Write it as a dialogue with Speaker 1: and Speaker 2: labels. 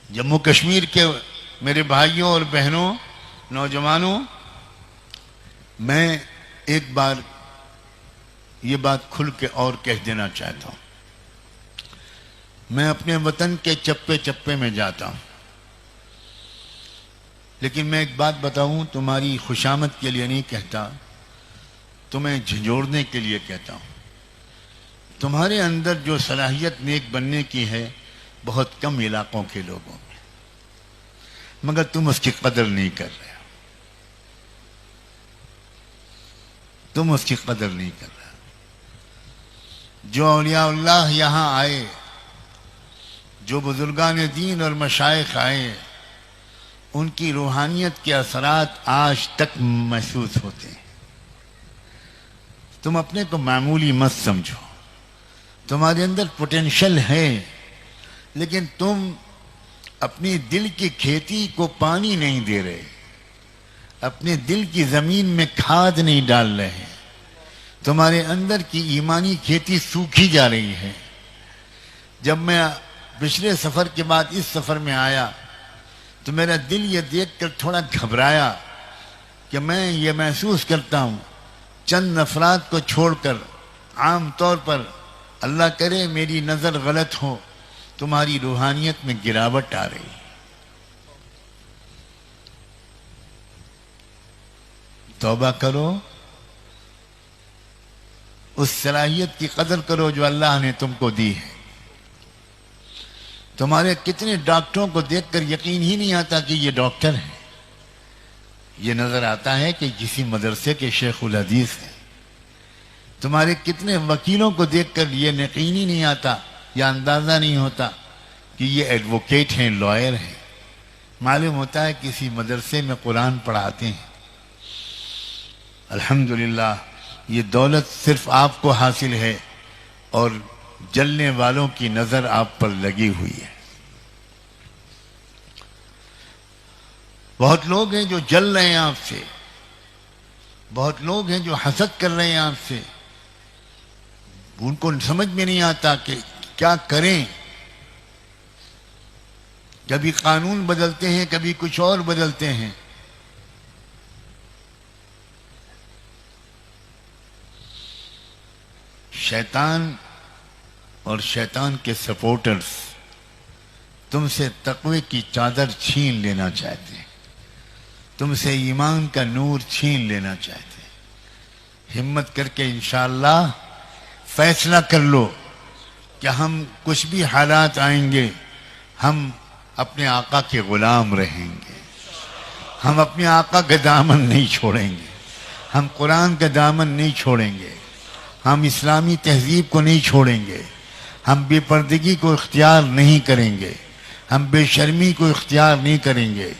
Speaker 1: جموں کشمیر کے میرے بھائیوں اور بہنوں، نوجوانوں، میں ایک بار یہ بات کھل کے اور کہہ دینا چاہتا ہوں۔ میں اپنے وطن کے چپے چپے میں جاتا ہوں، لیکن میں ایک بات بتاؤں، تمہاری خوشامد کے لیے نہیں کہتا، تمہیں جھنجھوڑنے کے لیے کہتا ہوں۔ تمہارے اندر جو صلاحیت نیک بننے کی ہے بہت کم علاقوں کے لوگوں میں، مگر تم اس کی قدر نہیں کر رہے، تم اس کی قدر نہیں کر رہے۔ جو اولیاء اللہ یہاں آئے، جو بزرگان دین اور مشائخ آئے، ان کی روحانیت کے اثرات آج تک محسوس ہوتے ہیں۔ تم اپنے کو معمولی مت سمجھو، تمہارے اندر پوٹینشل ہے، لیکن تم اپنی دل کی کھیتی کو پانی نہیں دے رہے، اپنے دل کی زمین میں کھاد نہیں ڈال رہے، تمہارے اندر کی ایمانی کھیتی سوکھی جا رہی ہے۔ جب میں پچھلے سفر کے بعد اس سفر میں آیا تو میرا دل یہ دیکھ کر تھوڑا گھبرایا کہ میں یہ محسوس کرتا ہوں چند افراد کو چھوڑ کر عام طور پر، اللہ کرے میری نظر غلط ہو، تمہاری روحانیت میں گراوٹ آ رہی ہے۔ توبہ کرو، اس صلاحیت کی قدر کرو جو اللہ نے تم کو دی ہے۔ تمہارے کتنے ڈاکٹروں کو دیکھ کر یقین ہی نہیں آتا کہ یہ ڈاکٹر ہیں، یہ نظر آتا ہے کہ کسی مدرسے کے شیخ الحدیث ہیں۔ تمہارے کتنے وکیلوں کو دیکھ کر یہ یقین ہی نہیں آتا یا اندازہ نہیں ہوتا کہ یہ ایڈوکیٹ ہیں، لائر ہیں۔ معلوم ہوتا ہے کسی مدرسے میں قرآن پڑھاتے ہیں۔ الحمدللہ یہ دولت صرف آپ کو حاصل ہے اور جلنے والوں کی نظر آپ پر لگی ہوئی ہے۔ بہت لوگ ہیں جو جل رہے ہیں آپ سے، بہت لوگ ہیں جو حسد کر رہے ہیں آپ سے، ان کو سمجھ میں نہیں آتا کہ کیا کریں۔ کبھی قانون بدلتے ہیں، کبھی کچھ اور بدلتے ہیں۔ شیطان اور شیطان کے سپورٹرز تم سے تقوی کی چادر چھین لینا چاہتے ہیں، تم سے ایمان کا نور چھین لینا چاہتے ہیں۔ ہمت کر کے انشاءاللہ فیصلہ کر لو کہ ہم کچھ بھی حالات آئیں گے، ہم اپنے آقا کے غلام رہیں گے، ہم اپنے آقا کا دامن نہیں چھوڑیں گے، ہم قرآن کا دامن نہیں چھوڑیں گے، ہم اسلامی تہذیب کو نہیں چھوڑیں گے، ہم بے پردگی کو اختیار نہیں کریں گے، ہم بے شرمی کو اختیار نہیں کریں گے۔